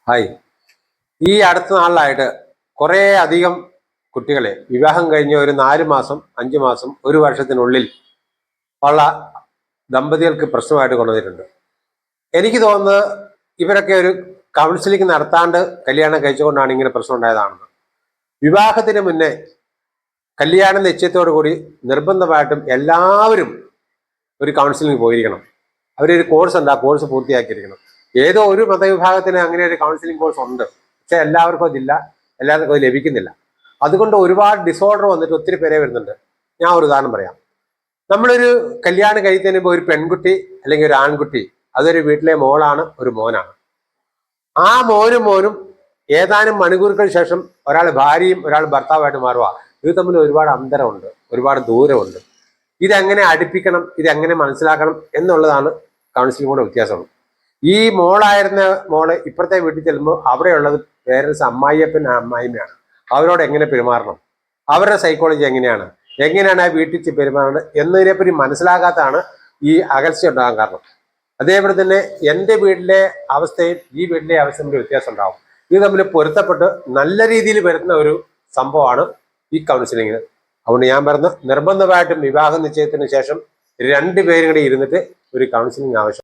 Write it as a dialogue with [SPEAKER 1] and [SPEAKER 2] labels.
[SPEAKER 1] Hi. ഈ അടുത്ത നാളിലായിട്ട് കുറേ അധികം കുട്ടികളെ വിവാഹം കഴിഞ്ഞ ഒരു 4 മാസം 5 മാസം 1 വർഷത്തിനുള്ളിൽ ഉള്ള ദമ്പതികൾക്ക് പ്രശ്നമായിട്ട് കൊണ്ടുവന്നിട്ടുണ്ട്. എനിക്ക് തോന്നുന്നത് ഇവരൊക്കെ ഒരു കൗൺസിലിംഗ് നടത്താണ്ട് കല്യാണം കഴിച്ചുകൊണ്ടാണ് ഇങ്ങനെ പ്രശ്നം ഉണ്ടായതാണെന്ന്. വിവാഹത്തിന് മുന്നേ കല്യാണ നിശ്ചയത്തോടു കൂടി നിർബന്ധമായിട്ടും എല്ലാവരും ഒരു കൗൺസിലിംഗ് പോയിരിക്കണം. അവരൊരു കോഴ്സ് ഉണ്ട്, ആ കോഴ്സ് പൂർത്തിയാക്കിയിരിക്കണം. ഏതോ ഒരു മതവിഭാഗത്തിന് അങ്ങനെ ഒരു കൗൺസിലിംഗ് കോഴ്സ് ഉണ്ട്, പക്ഷെ എല്ലാവർക്കും അതില്ല, എല്ലാവർക്കും അത് ലഭിക്കുന്നില്ല. അതുകൊണ്ട് ഒരുപാട് ഡിസോർഡർ വന്നിട്ട് ഒത്തിരി പേരെ വരുന്നുണ്ട്. ഞാൻ ഒരു ഉദാഹരണം പറയാം. നമ്മളൊരു കല്യാണം കഴിക്കുന്നതിന് മുമ്പ് ഒരു പെൺകുട്ടി അല്ലെങ്കിൽ ഒരു ആൺകുട്ടി, അതൊരു വീട്ടിലെ മോളാണ്, ഒരു മോനാണ്. ആ മോനും ഏതാനും മണിക്കൂറുകൾക്ക് ശേഷം ഒരാൾ ഭാര്യയും ഒരാൾ ഭർത്താവായിട്ട് മാറുക. ഇത് തമ്മിൽ ഒരുപാട് അന്തരമുണ്ട്, ഒരുപാട് ദൂരമുണ്ട്. ഇതെങ്ങനെ അടുപ്പിക്കണം, ഇതെങ്ങനെ മനസ്സിലാക്കണം എന്നുള്ളതാണ് കൗൺസിലിംഗ് വ്യത്യാസം. ഈ മോളായിരുന്ന മോള് ഇപ്പുറത്തെ വീട്ടിൽ ചെല്ലുമ്പോൾ അവിടെയുള്ളത് പേരൻസ് അമ്മായിയപ്പൻ അമ്മായിമ്മയാണ്. അവരോട് എങ്ങനെ പെരുമാറണം, അവരുടെ സൈക്കോളജി എങ്ങനെയാണ് ആ വീട്ടിൽ പെരുമാറുന്നത് എന്നതിനെപ്പറ്റി മനസ്സിലാക്കാത്തതാണ് ഈ അകൽച്ച ഉണ്ടാകാൻ കാരണം. അതേപോലെ തന്നെ എൻ്റെ വീട്ടിലെ അവസ്ഥയും ഈ വീട്ടിലെ അവസ്ഥയും തമ്മിൽ വ്യത്യാസം ഉണ്ടാവും. ഇത് തമ്മിൽ പൊരുത്തപ്പെട്ട് നല്ല രീതിയിൽ വരുന്ന ഒരു സംഭവമാണ് ഈ കൗൺസിലിംഗ്. അതുകൊണ്ട് ഞാൻ പറഞ്ഞ നിർബന്ധമായിട്ടും വിവാഹ നിശ്ചയത്തിന് ശേഷം 2 പേരും കൂടി ഇരുന്നിട്ട് ഒരു കൗൺസിലിംഗ് ആവശ്യം.